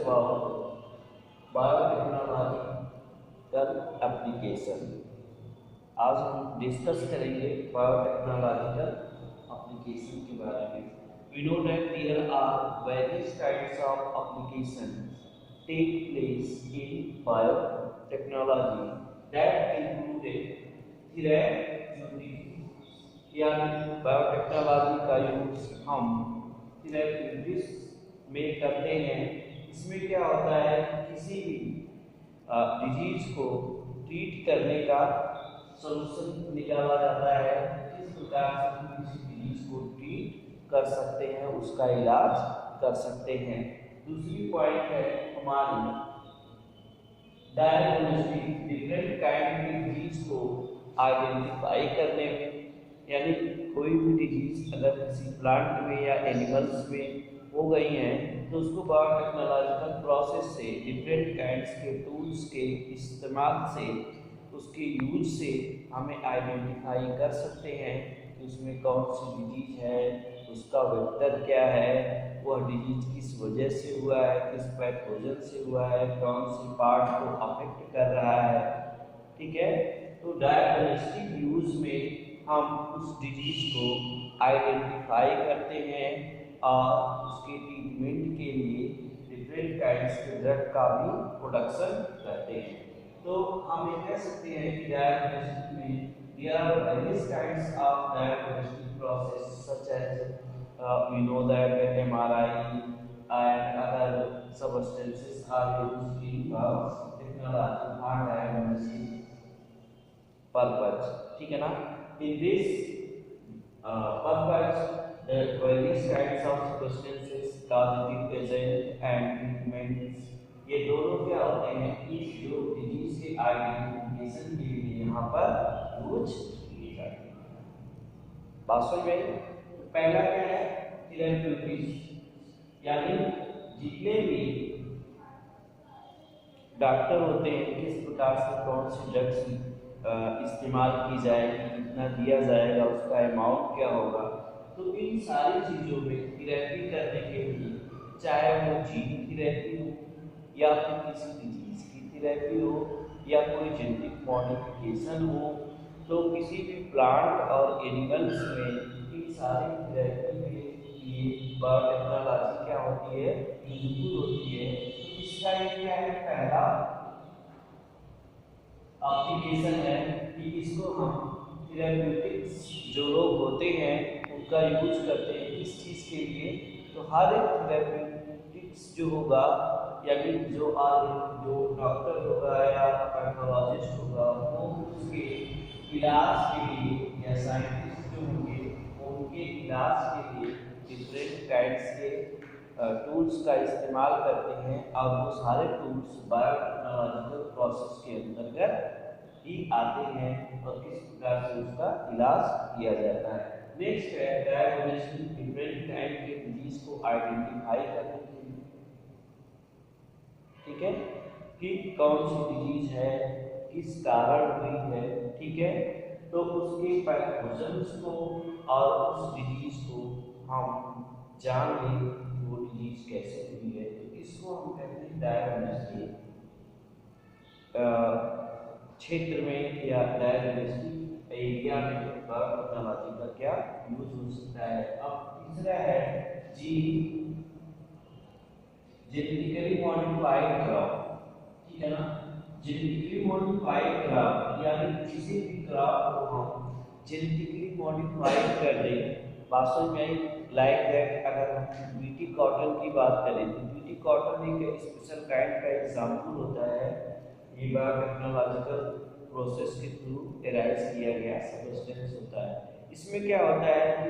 About biotechnological application. आज हम discuss करेंगे बायोटेक्नोलॉजिकल एप्लीकेशन के बारे में। We know that there are various kinds of applications take place in biotechnology that included therapeutics, यानी biotechnology का यूज हम थेरेप्यूटिक्स में करते हैं। इसमें क्या होता है, किसी भी डिजीज को ट्रीट करने का सॉल्यूशन निकाला जाता है, किस प्रकार से हम किसी डिजीज को ट्रीट कर सकते हैं, उसका इलाज कर सकते हैं। दूसरी पॉइंट है हमारी डायग्नोस्टिक, डिफरेंट काइंड की डिजीज को आइडेंटिफाई करने में, यानी कोई भी डिजीज अगर किसी प्लांट में या एनिमल्स में हो गई हैं तो उसको बायोटेक्नोलॉजिकल प्रोसेस से डिफरेंट काइंड्स के टूल्स के इस्तेमाल से, उसके यूज से हमें आइडेंटिफाई कर सकते हैं कि उसमें कौन सी डिजीज है, उसका वेक्टर क्या है, वह डिजीज किस वजह से हुआ है, किस पैथोजन से हुआ है, कौन सी पार्ट को अफेक्ट कर रहा है। ठीक है, तो डायग्नोस्टिक यूज में हम उस डिजीज को आइडेंटिफाई करते हैं और उसके ट्रीटमेंट के लिए डिफरेंट काइंड्स के ड्रग का भी प्रोडक्शन करते हैं। तो हम ये कह सकते हैं कि डायग्नोस्टिक में there are various kinds of diagnostic process such as we know that MRI and other substances are used in technology for diagnostic purpose। ठीक है ना, in this purpose there are various kinds of substances, causative agent and treatments। ये दोनों क्या होते हैं कि जो डिजीज के आइडेंटिफिकेशन के लिए यहाँ पर यूज किए जाते हैं। बात समझ में? पहला क्या है, थेरेप्यूटिक्स, यानी जितने भी डॉक्टर होते हैं किस प्रकार से कौन सी ड्रग्स इस्तेमाल की जाएगी, कितना दिया जाएगा, उसका अमाउंट क्या होगा। तो इन सारी चीज़ों में थेरेपी करने के लिए, चाहे वो जीन थेरेपी हो या फिर किसी डिजीज की थेरेपी हो या कोई जेनेटिक मॉडिफिकेशन हो, तो किसी भी प्लांट और एनिमल्स में इन सारी थेरेपी के लिए बायोटेक्नोलॉजी क्या होती है, यूजफुल होती है। तो इसका ये क्या है, पहला एप्लीकेशन है कि इसको हम थेरेप्यूटिक्स जो लोग होते हैं उनका यूज करते हैं इस चीज़ के लिए। तो हर एक थेरेप्यूटिक्स जो होगा, यानी जो डॉक्टर होगा या पैथोलॉजिस्ट होगा, वो उसके इलाज के लिए या साइंटिस्ट जो होंगे उनके इलाज के लिए डिफरेंट काइंड्स के टूल्स का इस्तेमाल करते हैं और वो सारे टूल्स बायोटेक्नोलॉजिकल प्रोसेस के अंतर्गत ही आते हैं और किस प्रकार से उसका इलाज किया जाता है। नेक्स्ट है डायग्नोस्टिक, डिफरेंट काइंड के डिजीज को आइडेंटिफाई करने के लिए। ठीक है, कि कौन सी डिजीज है, किस कारण हुई है। ठीक है, तो उसके पैथोजन्स को और उस डिजीज को हम जान लें वो डिजीज कैसे हुई है, तो इसको हम कहते हैं डायग्नोस्टिक क्षेत्र में या डायग्नोस्टिक एरिया में बायोटेक्नोलॉजी का क्या यूज हो सकता है। अब तीसरा है जेनेटिकली मॉडिफाइड क्रॉप। ठीक है ना, जेनेटिकली मॉडिफाइड क्रॉप यानी किसी भी क्रॉप को हम जेनेटिकली मॉडिफाइड कर दें। बात समझ में आई? लाइक दैट, अगर हम बीटी कॉटन की बात करें तो बीटी कॉटन एक स्पेशल काइंड का एग्जाम्पल होता है। ये बायोटेक्नोलॉजिकल प्रोसेस के थ्रू एराइज किया गया सब्सटेंस होता है। इसमें क्या होता है कि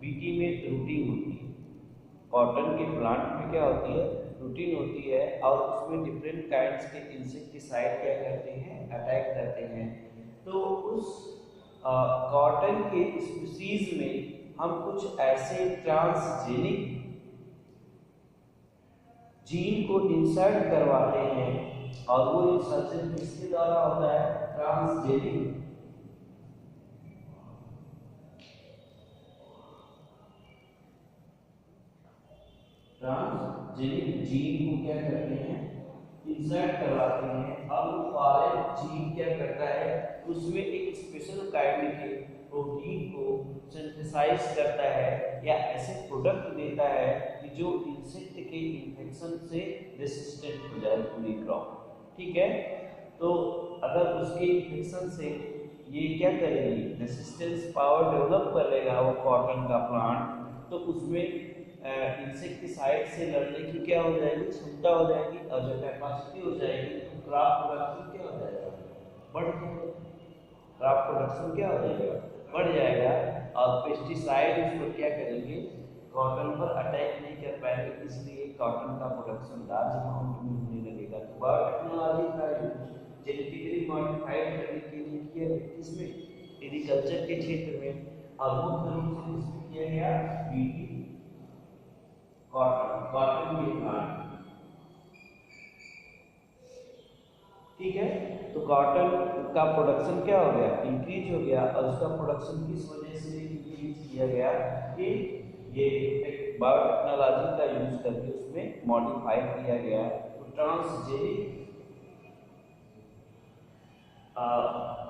बीटी में रूटिंग होती है, कॉटन के प्लांट में क्या होती है, रूटीन होती है, और उसमें डिफरेंट काइंड्स के इंसेक्टिसाइड क्या करते हैं, अटैक करते हैं। तो उस कॉटन के स्पीसीज में हम कुछ ऐसे ट्रांसजेनिक जीन को इंसर्ट करवाते हैं और वो इंसर्शन किसके द्वारा होता है, ट्रांसजेनिक ट्रांसजेनिक जीन को क्या करते हैं, इंसर्ट करवाते हैं। अब फॉरेन जीन क्या करता है, उसमें एक स्पेशल काइंड के प्रोटीन को सिंथेसाइज करता है या ऐसे प्रोडक्ट देता है कि जो इंसेक्ट के इन्फेक्शन से रेसिस्टेंट हो जाए पूरी क्रॉप। ठीक है, तो अगर उसके इन्फेक्शन से ये क्या करेगी, रेसिस्टेंस पावर डेवलप कर लेगा वो कॉटन का प्लांट, तो उसमें इंसेक्टिसाइड से लड़ने की क्या हो जाएगी, क्षमता हो जाएगी, और जो कैपेसिटी हो जाएगी, तो क्रॉप प्रोडक्शन क्या हो जाएगा, बढ़ जाएगा। क्रॉप प्रोडक्शन क्या हो जाएगा, बढ़ जाएगा। और पेस्टिसाइड उसको क्या करेंगे, कॉटन पर अटैक नहीं कर पाएंगे, इसलिए कॉटन का प्रोडक्शन लार्ज अमाउंट में होने लगेगा। तो बायोटेक्नोलॉजी का जेनेटिकली मॉडिफाइड करने के लिए किया गया, इसमें एग्रीकल्चर के क्षेत्र में, और मुख्य रूप से इसमें किया गया बीटी कॉटन के प्लांट। ठीक है, तो कॉटन का प्रोडक्शन क्या हो गया, इंक्रीज हो गया। और उसका प्रोडक्शन किस वजह से इंक्रीज किया गया कि ये एक बायोटेक्नोलॉजी का यूज करके उसमें मॉडिफाई किया गया। तो ट्रांसजेनिक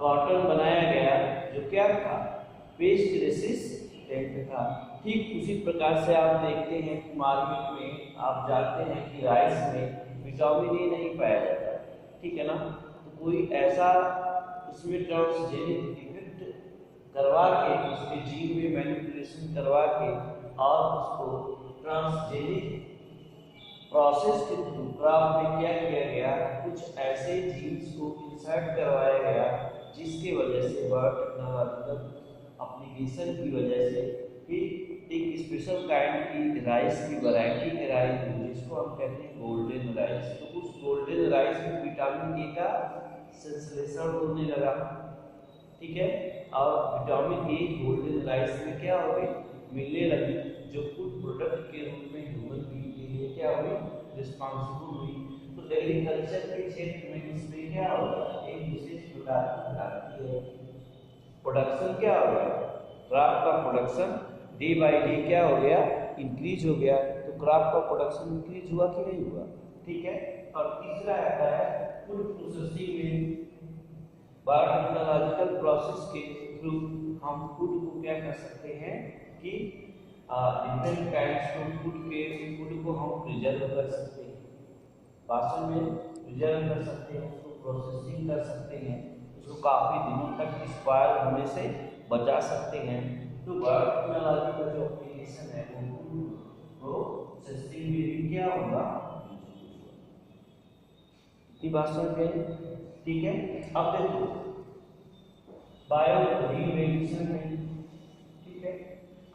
कॉटन बनाया गया जो क्या था, पेस्ट रेसिस्टेंट था। ठीक उसी प्रकार से आप देखते हैं कि मार्केट में आप जानते हैं कि राइस में विटामिन ए नहीं पाया जाता, ठीक है ना। तो कोई ऐसा उसमें ट्रांसजेनिक इफेक्ट करवा के, उसके जीन में मैनिपुलेशन करवा के, और उसको ट्रांसजेनिक प्रोसेस के थ्रू क्रॉप में क्या किया गया, कुछ ऐसे जीन्स को इंसर्ट करवाया गया जिसकी वजह से बायोटेक्नोलॉजिकल एप्लीकेशन की वजह से कि एक स्पेशल काइंड की राइस की वैरायटी है राइस, जिसको हम कहते हैं गोल्डन राइस। तो उस गोल्डन राइस में विटामिन ए का संश्लेषण होने लगा, ठीक है। और विटामिन ए गोल्डन राइस में क्या हो गई, मिलने लगी, जो फूड प्रोडक्ट के रूप में ह्यूमन बीइंग के लिए क्या हुई, रिस्पॉन्सिबल हुई। तो एग्रीकल्चर के क्षेत्र में इसमें क्या होगा, एक विशेष प्रकार की क्रांति है। प्रोडक्शन क्या हो गया, क्रॉप का प्रोडक्शन डे बाय डे क्या हो गया, इंक्रीज हो गया। तो क्रॉप का प्रोडक्शन इंक्रीज हुआ कि नहीं हुआ, ठीक है। और तीसरा आता है फूड प्रोसेसिंग में, बायोटेक्नोलॉजिकल प्रोसेस के थ्रू हम फूड को क्या कर सकते हैं कि डिफरेंट काइंड्स ऑफ फूड को हम प्रिजर्व कर सकते हैं, वास्तव में प्रिजर्व कर सकते हैं, उसको प्रोसेसिंग कर सकते हैं, उसको काफ़ी दिनों तक स्पॉइल होने से बचा सकते हैं। तो बायोटेक्नोलॉजी का जो एप्लीकेशन है वो प्रोसेसिंग में भी क्या होगा, ये बात समझ गए, ठीक है। अब देखो बायो रिवैल्यूएशन में, ठीक है।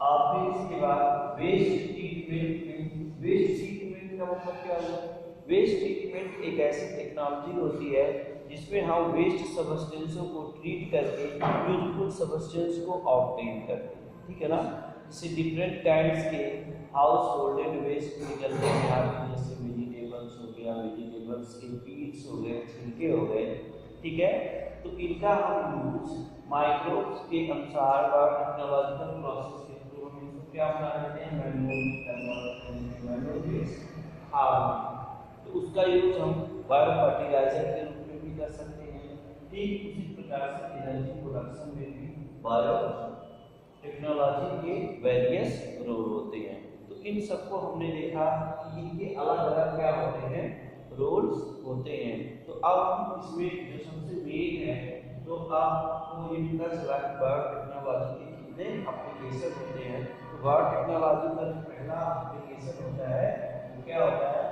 और फिर इसके बाद वेस्ट ट्रीटमेंट में, वेस्ट ट्रीटमेंट का मतलब क्या होगा, वेस्ट ट्रीटमेंट एक ऐसी टेक्नोलॉजी होती है जिसमें हम वेस्ट सब्सटेंसों को ट्रीट करके यूजफुल सब्सटेंस को ऑब्टेन करते हैं, ठीक है ना। जैसे डिफरेंट काइंड्स के हाउस होल्ड वेस्ट निकलते हैं, जैसे वेजिटेबल्स हो गया, वेजिटेबल्स के पील्स हो गए, छिलके हो गए, ठीक है। तो इनका हम यूज माइक्रोब्स के अनुसार बायोटेक्नोलॉजिकल प्रोसेस के थ्रू हम इसको क्या बना देते हैं, मैनुअल वेस्ट हार्वेस्टिंग। तो उसका यूज हम बायो फर्टिलाइजर के रूप में भी कर सकते हैं। ठीक उसी प्रकार से एनर्जी प्रोडक्शन में भी बायो टेक्नोलॉजी के वेरियस रोल होते हैं। तो इन सबको हमने देखा कि इनके अलग अलग क्या होते हैं, रोल्स होते हैं। तो अब हम इसमें जो सबसे मेन है, तो आपको ये पता चला कि बायोटेक्नोलॉजी के कितने एप्लीकेशन होते हैं। तो बायोटेक्नोलॉजी का जो पहला एप्लीकेशन होता है वो क्या होता है,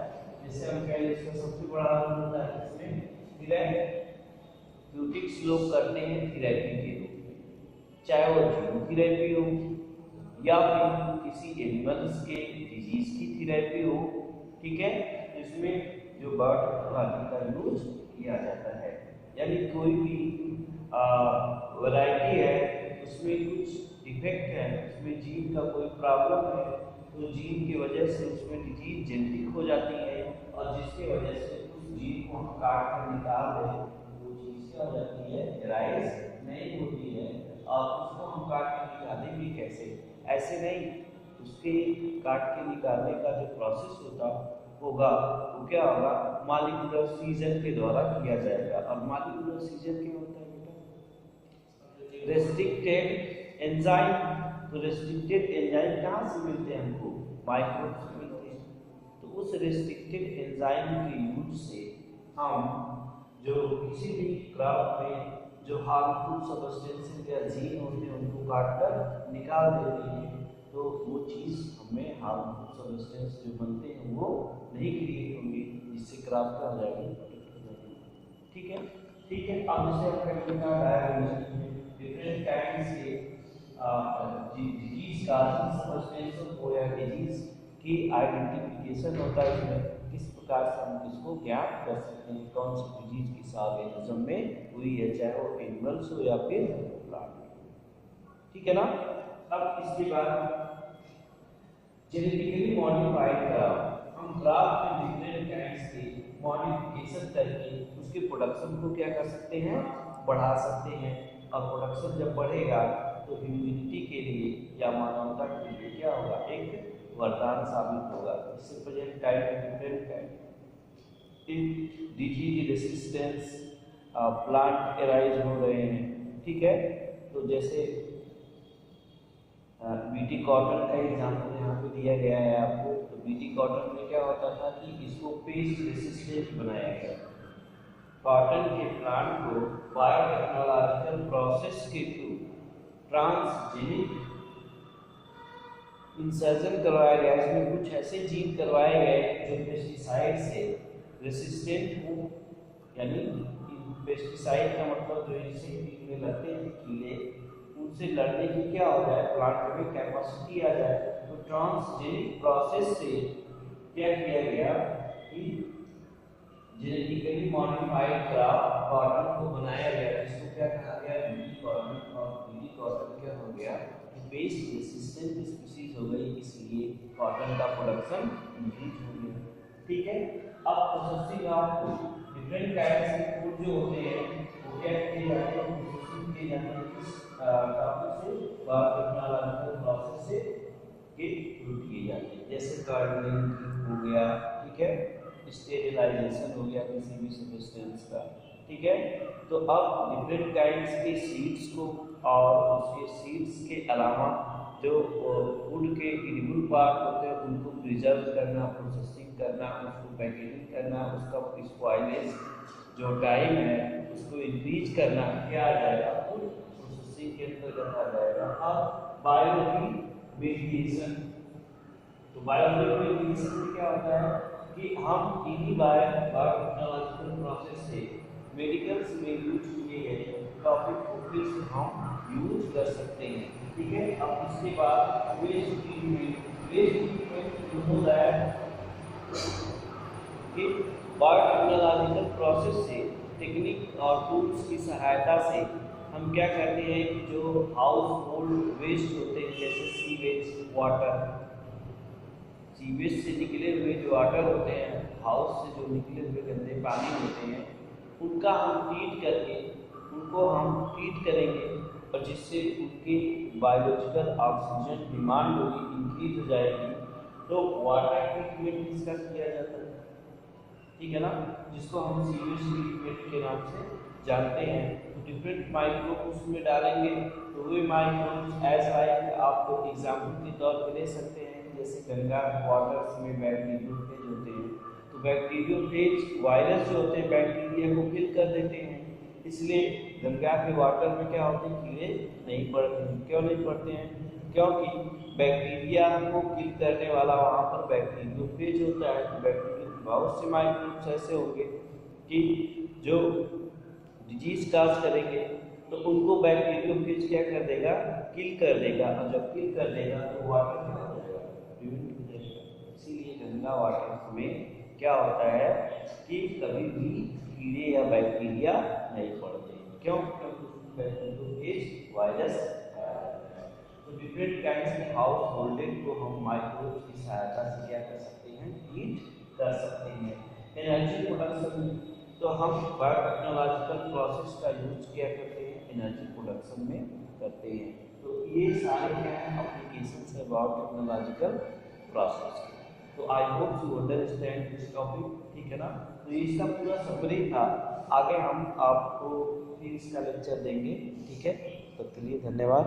जैसे हम कह लें इसका सबसे बड़ा रोल होता है इसमें थेरेप्यूटिक्स लोग करते हैं थेरेपी के रूप में, चाहे वो जीन थेरेपी हो या फिर किसी एनिमल्स के डिजीज की थेरेपी हो, ठीक है। इसमें जो बायोटेक्नोलॉजी का यूज किया जाता है, यानी कोई भी वैरायटी है उसमें कुछ डिफेक्ट है, उसमें जीन का कोई प्रॉब्लम है, तो जीन की वजह से उसमें डिजीज जेनेटिक हो जाती है, और जिसकी वजह से उस जीन को हम काट कर निकाल दें, वो चीज़ क्या हो जाती है, राइज नहीं होती है। और उसको हम काट कर निकालेंगे कैसे, ऐसे नहीं उसके काट के निकालने का जो प्रोसेस होगा वो क्या होगा, मॉलिक्यूलर फिजन के द्वारा किया जाएगा। और मॉलिक्यूलर फिजन क्या होता है बेटा? Restricted enzyme. तो रेस्ट्रिक्टेड एंजाइम कहाँ से मिलते हैं हमको? माइक्रोब से मिलते हैं। तो उस रेस्ट्रिक्टेड एंजाइम के यूज से हम जो किसी भी क्रॉप में जो हार्मफुल सब्सटेंसेस या जीन होते हैं उनको काटकर निकाल देते हैं, तो वो चीज़ हमें हार्मफुल सब्सटेंस जो बनते हैं वो नहीं क्रिएट होंगे, जिससे क्रॉप क्या हो जाएगी। ठीक है, ठीक है। अब जैसे हम करेंगे डिफरेंट काइंड्स के डिजीज का सब्सटेंस हो या डिजीज की आइडेंटिफिकेशन होता है, इसमें किस प्रकार से हम इसको ज्ञात कर सकते हैं कौन सी डिजीज किस ऑर्गेनिज्म में हुई है, चाहे वो एनिमल्स हो या फिर प्लांट। ठीक है ना। अब इसके बाद जेनेटिकली मॉडिफाइड क्रॉप, हम क्रॉप में डिफरेंट काइंड्स के मॉडिफिकेशन करके उसके प्रोडक्शन को क्या कर सकते हैं, बढ़ा सकते हैं। और प्रोडक्शन जब बढ़ेगा तो ह्यूमैनिटी के लिए या मानवता के लिए क्या होगा, एक वरदान साबित होगा। इससे प्रेजेंट टाइम में different disease resistance plant arise हो रहे हैं। ठीक है, तो जैसे बीटी कॉटन का एग्जाम्पल यहाँ पे दिया गया है आपको। तो बीटी कॉटन में क्या होता था कि इसको पेस्ट रेसिस्टेंट बनाया गया। कॉटन के प्लांट को बायोटेक्नोलॉजिकल प्रोसेस के थ्रू ट्रांसजेनिक इंसर्जन करवाया गया। इसमें कुछ ऐसे जीन करवाए गए जो पेस्टिसाइड से रेसिस्टेंट हो, यानी पेस्टिसाइड का मतलब जो इसे में लगते हैं कीड़े, उनसे लड़ने की क्या हो जाए, प्लांट में कैपेसिटी आ जाए। तो ट्रांसजेनिक प्रोसेस से क्या किया गया कि जेनेटिकली मॉडिफाइड क्रॉप कॉटन को बनाया गया, जिसको क्या कहा गया, बीटी कॉटन। और बीटी कॉटन क्या हो गया, पेस्ट रेसिस्टेंट स्पीशीज हो गई, इसलिए कॉटन का प्रोडक्शन इंक्रीज हो गया। ठीक है। अब प्रोसेसिंग ऑफ डिफरेंट काइंड्स के फूड जो होते हैं वो क्या किए जाते हैं, प्रोसेसिंग किए जाते हैं किस टॉपिक से, बायोटेक्नोलॉजिकल प्रोसेस से के थ्रू किए जाते हैं। जैसे कार्डनिंग हो गया, ठीक है, स्टेरिलाइजेशन हो गया किसी भी सब्सटेंस का। ठीक है। तो अब डिफरेंट काइंड्स के सीड्स को और उसके सीड्स के अलावा जो फूड के एडिबल पार्ट होते हैं उनको प्रिजर्व करना, प्रोसेसिंग करना, उसको पैकेजिंग करना, उसका स्पॉइलेज जो टाइम है उसको इंक्रीज करना, क्या आ जाएगा, फूड प्रोसेसिंग के अंतर्गत आ जाएगा। अब बायोमेडिएशन, तो बायोमेडिएशन में क्या होता है कि हम इन्हीं बायोटेक्नोलॉजिकल प्रोसेस से मेडिकल्स में यूज किए गए टॉपिक को फिर से हम यूज कर सकते हैं। ठीक है। अब इसके बाद वेस्ट ट्रीटमेंट होता है कि बायोटेक्नोलॉजिकल प्रोसेस से टेक्निक और टूल्स की सहायता से हम क्या करते हैं कि जो हाउस होल्ड वेस्ट होते हैं, जैसे सीवेज वाटर, सीवेज से निकले हुए जो वाटर होते हैं, हाउस से जो निकले हुए गंदे पानी होते हैं, उनका हम ट्रीट करके उनको हम ट्रीट करेंगे और जिससे उनकी बायोलॉजिकल ऑक्सीजन डिमांड होगी, इंक्रीज हो जाएगी। तो वाटर ट्रीटमेंट किसका किया जाता है, ठीक है ना, जिसको हम सीवेज ट्रीटमेंट के नाम से जानते हैं। तो डिफरेंट माइक्रोब उसमें डालेंगे, तो वे माइक्रोब्स एज लाइक आपको एग्जाम्पल के तौर पर ले सकते हैं, जैसे गंगा वाटर्स में बैक्टीरियोफेज होते हैं, तो बैक्टीरियोफेज वायरस जो होते हैं बैक्टीरिया को किल कर देते हैं। इसलिए गंगा के वाटर में क्या होते हैं, कीड़े नहीं पड़ते हैं। क्यों नहीं पड़ते हैं, क्योंकि बैक्टीरिया को किल करने वाला वहाँ पर बैक्टीरियोफेज होता है। बैक्टीरिया बहुत से माइक्रोब्स ऐसे होंगे कि जो डिजीज काज करेंगे, तो उनको बैक्टीरियोफेज क्या कर देगा, किल कर देगा। और जब किल कर देगा तो वाटर क्या हो जाएगा, प्रिवेंट हो जाएगा। इसीलिए गंगा वाटर में क्या होता है कि कभी भी कीड़े या बैक्टीरिया नहीं पड़ते। क्यों, क्योंकि बैक्टीरियोफेज वायरस। तो डिफरेंट काइंड्स के हाउस होल्डिंग को हम माइक्रोब्स की सहायता से क्या कर सकते हैं, ट्रीट कर सकते हैं। एनर्जी प्रोडक्शन, तो हम बायोटेक्नोलॉजिकल प्रोसेस का यूज क्या करते हैं, एनर्जी प्रोडक्शन में करते हैं। तो ये सारे क्या हैं अप्लीकेशंस है अबाउट टेक्नोलॉजिकल प्रोसेस। तो I hope you understand this topic, ठीक है ना। तो ये इसका पूरा समरी था, आगे हम आपको फिर इसका लेक्चर देंगे, ठीक है। तब के लिए धन्यवाद।